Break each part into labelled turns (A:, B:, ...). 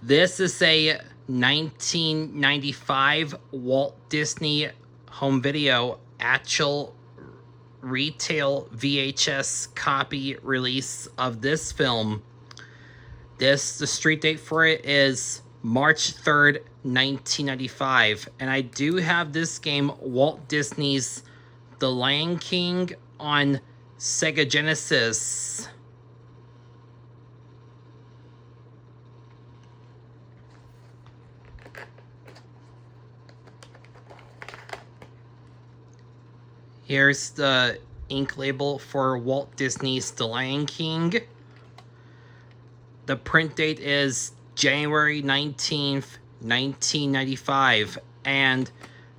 A: This is a 1995 Walt Disney home video actual retail VHS copy release of this film. The street date for it is March 3rd, 1995. And I do have this game, Walt Disney's The Lion King, on Sega Genesis. Here's the ink label for Walt Disney's The Lion King. The print date is January 19th, 1995, and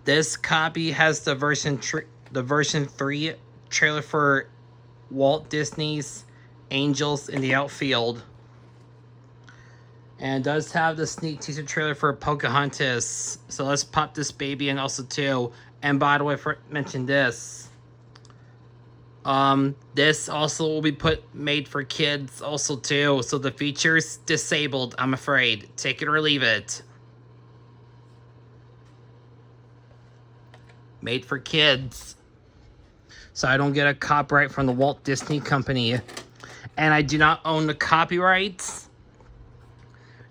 A: this copy has the version 3 trailer for Walt Disney's Angels in the Outfield. And it does have the sneak teaser trailer for Pocahontas. So let's pop this baby in also too. And by the way, mention this. This also will be made for kids also too. So the feature's disabled, I'm afraid. Take it or leave it. Made for kids. So I don't get a copyright from the Walt Disney Company. And I do not own the copyrights.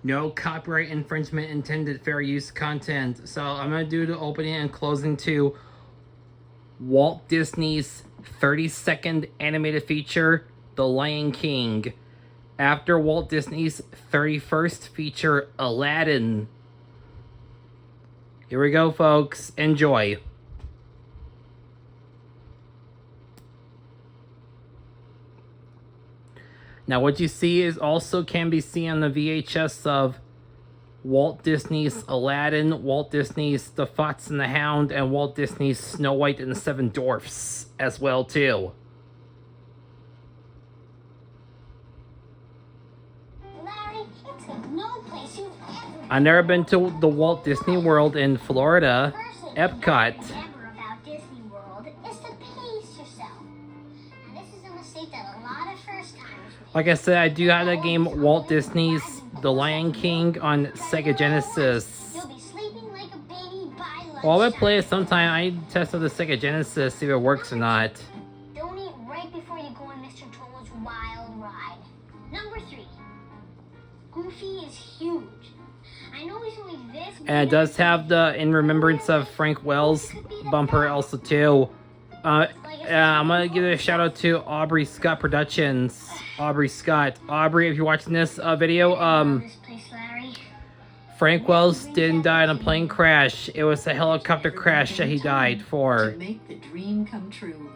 A: No copyright infringement intended, fair use content. So I'm going to do the opening and closing to Walt Disney's 32nd animated feature, The Lion King. After Walt Disney's 31st feature, Aladdin. Here we go, folks. Enjoy. Now, what you see is also can be seen on the VHS of Walt Disney's Aladdin, Walt Disney's The Fox and the Hound, and Walt Disney's Snow White and the Seven Dwarfs as well, too.
B: Larry, it's no place you've ever
A: I've never been to the Walt Disney World in Florida, Epcot.
B: about Disney World is to pace yourself. And this is a mistake that a lot of first-timers make.
A: Like I said, I do have that game, Walt Disney's The Lion King, on Sega Genesis.
B: You'll be sleeping like a baby by lunchtime.
A: Well, I would play it sometime. I tested the Sega Genesis, see if it works or not.
B: Don't eat right before you go on Mr. Toad's wild ride. Number 3. Goofy is huge. I know he's only this big.
A: And it does have the In Remembrance of Frank Wells bumper also too. I'm gonna give it a shout out to Aubrey Scott Productions. Aubrey Scott. Aubrey, if you're watching this video,
B: This place, Larry.
A: Frank Wells didn't die in a plane crash. It was a helicopter crash that he died for.
C: To make the dream come true.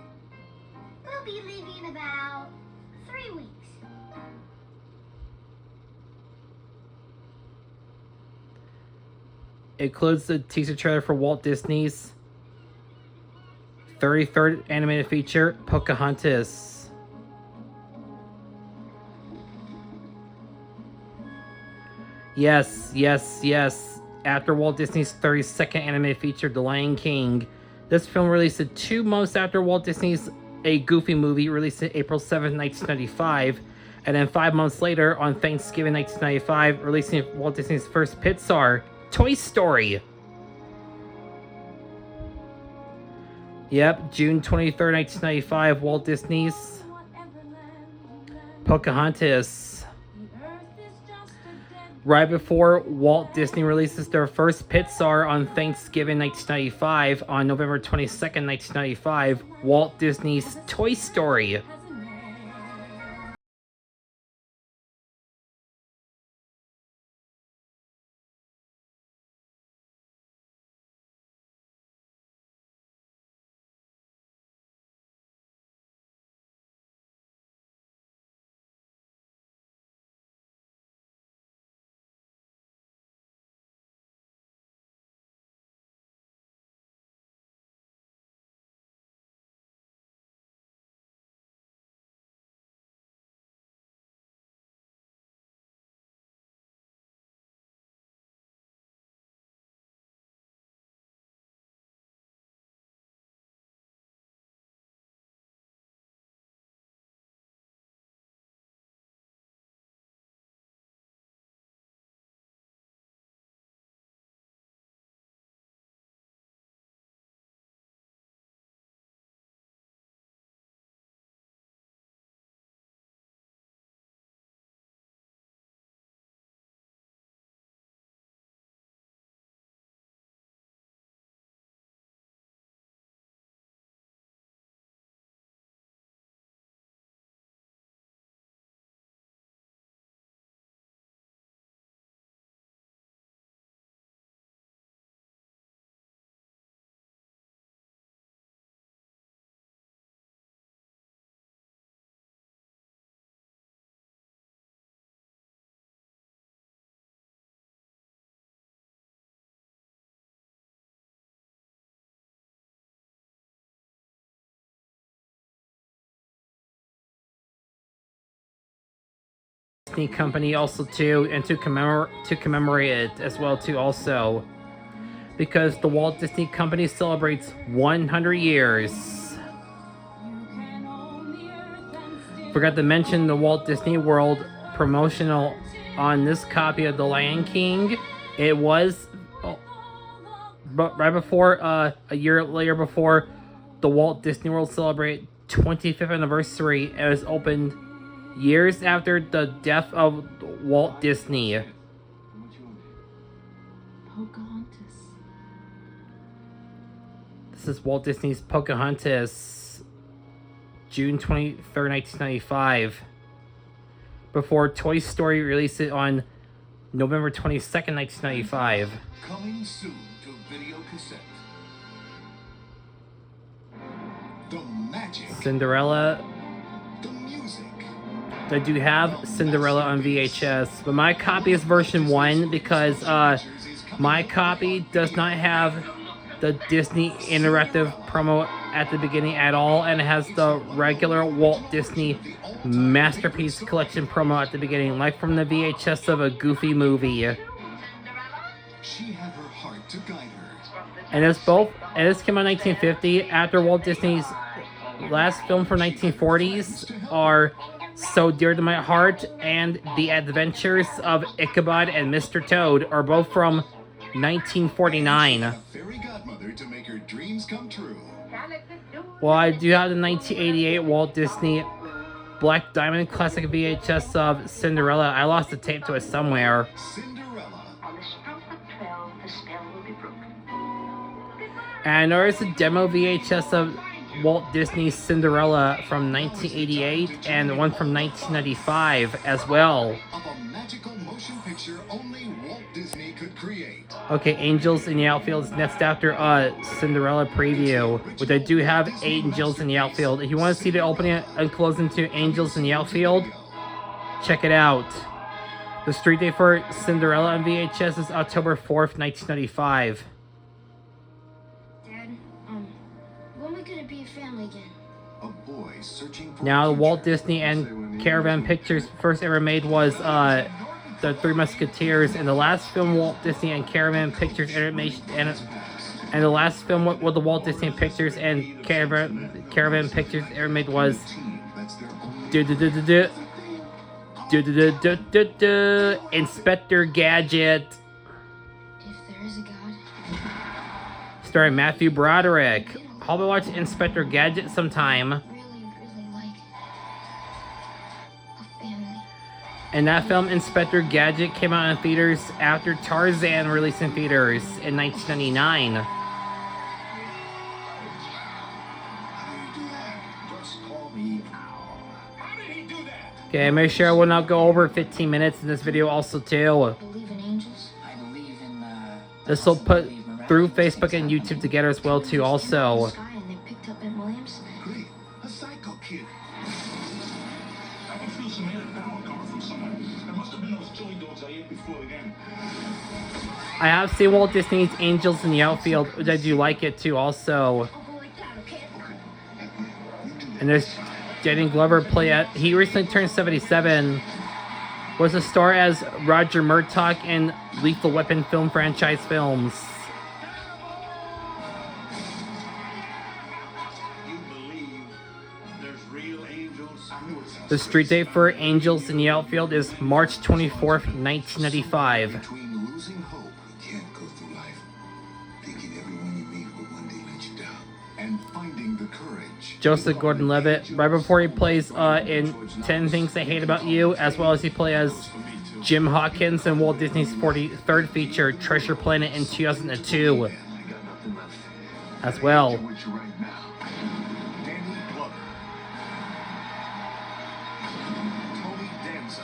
B: We'll be leaving in about 3 weeks.
A: It includes the teaser trailer for Walt Disney's 33rd animated feature, Pocahontas. Yes, yes, yes. After Walt Disney's 32nd animated feature, The Lion King, this film released 2 months after Walt Disney's A Goofy Movie, released on April 7th, 1995, and then 5 months later, on Thanksgiving 1995, releasing Walt Disney's first Pixar, Toy Story. Yep, June 23rd, 1995, Walt Disney's Pocahontas. Right before Walt Disney releases their first Pixar on Thanksgiving 1995, on November 22nd, 1995, Walt Disney's Toy Story. Disney Company also too, and to commemorate it as well too also, because the Walt Disney Company celebrates 100 years. Forgot to mention the Walt Disney World promotional on this copy of The Lion King. It was right before a year later before the Walt Disney World celebrate 25th anniversary. It was opened years after the death of Walt Disney.
C: Pocahontas.
A: This is Walt Disney's Pocahontas, June 23rd, 1995. Before Toy Story released it on November 22nd, 1995.
D: Coming soon to video cassette. The magic.
A: Cinderella.
D: The music.
A: I do have Cinderella on VHS, but my copy is version 1 because my copy does not have the Disney interactive promo at the beginning at all, and it has the regular Walt Disney Masterpiece Collection promo at the beginning, like from the VHS of a Goofy movie.
D: She had her heart to guide her.
A: And this came out in 1950 after Walt Disney's last film from 1940s are So Dear to My Heart and The Adventures of Ichabod and Mr. Toad are both from 1949.
D: A fairy godmother to make her dreams come true.
A: Well, I do have the 1988 Walt Disney Black Diamond Classic VHS of Cinderella. I lost the tape to it somewhere.
D: Cinderella.
E: On the stroke of 12, the spell will be broken.
A: And there's a demo VHS of Walt Disney's Cinderella from 1988 and one from 1995 as well.
D: Of a magical motion picture only Walt Disney could create.
A: Okay, Angels in the Outfield is next after Cinderella preview, which I do have Angels in the Outfield. If you want to see the opening and closing to Angels in the Outfield, check it out. The street date for Cinderella on VHS is October 4th, 1995.
B: Dad, when are we gonna be a family again?
D: A boy searching for
A: Now,
D: a
A: Walt
D: future.
A: Disney and Caravan Pictures first ever made was The Three Musketeers, and the last film Walt Disney and Caravan Pictures animation and the last film with the Walt Disney Pictures and Caravan Pictures ever made was
D: That's their only
A: Inspector Gadget,
B: If there is a God,
A: starring Matthew Broderick. I'll be watching Inspector Gadget sometime.
B: really like a family.
A: And that film, Inspector Gadget, came out in theaters after Tarzan released in theaters in 1999.
D: How do you do that? Just call me Al. How did he do that?
A: Okay, make sure I will not go over 15 minutes in this video also too.
B: Believe in angels?
F: I believe in,
A: This will put through Facebook and YouTube together as well too also.
B: Sky and they picked up Aunt Williams.
D: Great. A psycho kid.
G: I can feel some added power coming from somewhere. It must have been those chili dogs I ate before the game.
A: I have seen Walt Disney's Angels in the Outfield, which I do like it too also.
B: I'll go like that, okay?
A: And there's Danny Glover he recently turned 77. Was a star as Roger Murtaugh in Lethal Weapon film franchise films.
G: You believe there's real angels? I knew it sounded
A: The street date for Angels in the Outfield is March 24th, 1995.
D: Between losing hope, you can't go through life thinking everyone you meet will one day let you down, and finding the courage.
A: Joseph Gordon-Levitt, right before he plays in 10 Things I Hate About You, as well as he plays as Jim Hawkins in Walt Disney's 43rd feature, Treasure Planet, in 2002 as well.
D: With you right now. Danny Glover. Tony Danza.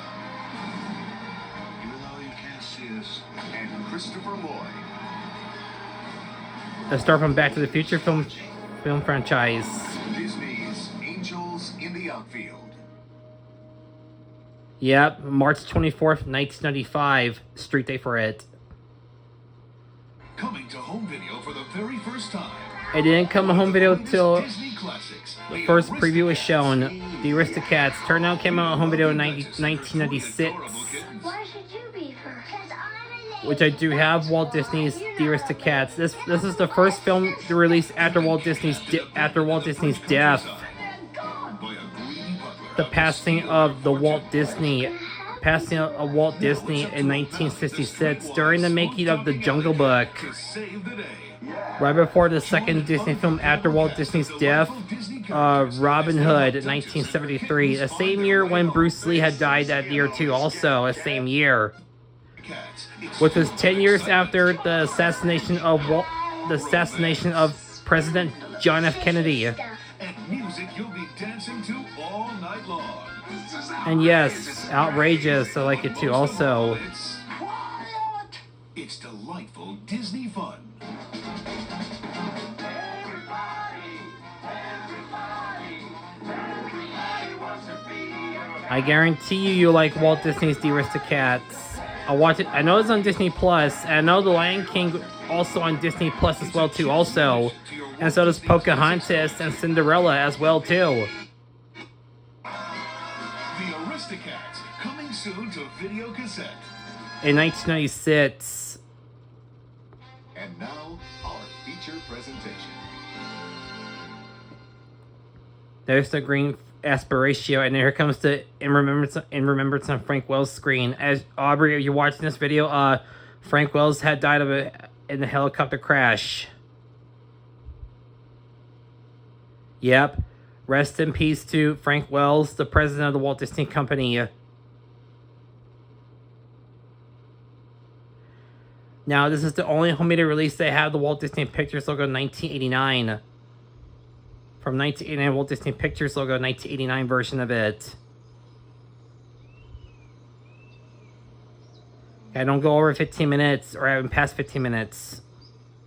D: Even though you can't see us. And Christopher Lloyd.
A: The star from Back to the Future film franchise.
D: Disney's Angels in the Outfield.
A: Yep, March 24th, 1995, street day for it.
D: Coming to home video for the very first time.
A: It didn't come home video till
D: Disney classics.
A: The first preview was shown. The Aristocats. Turnout came out on home video in 1996.
B: Why should you be first? Because I'm a
A: Which I do have Walt Disney's The Aristocats. This is the first film to release after Walt Disney's death. The passing of Walt Disney in 1966 during the making of The Jungle Book. Right before the second Disney film after Walt Disney's death, Robin Hood in 1973. The same year when Bruce Lee had died that year too, also the same year. Which was 10 years after the assassination of President John F. Kennedy.
D: And music you'll be dancing to all night long.
A: And yes, outrageous, I like it too also.
D: It's quiet. It's delightful Disney fun.
A: I guarantee you like Walt Disney's The Aristocats. I'll watch it. I know it's on Disney Plus, and I know The Lion King also on Disney Plus as well too also. And so does Pocahontas and Cinderella as well too.
D: The Aristocats, coming soon to video cassette.
A: In 1996.
D: And now, our feature presentation.
A: There's the green Aspiratio, and here comes the in remembrance on Frank Wells screen. As Aubrey, you're watching this video, Frank Wells had died in a helicopter crash. Yep. Rest in peace to Frank Wells, the president of the Walt Disney Company. Now, this is the only home video release they have the Walt Disney Pictures logo in 1989. From 1989, Walt Disney Pictures logo, 1989 version of it. I don't go over 15 minutes, or I haven't passed 15 minutes.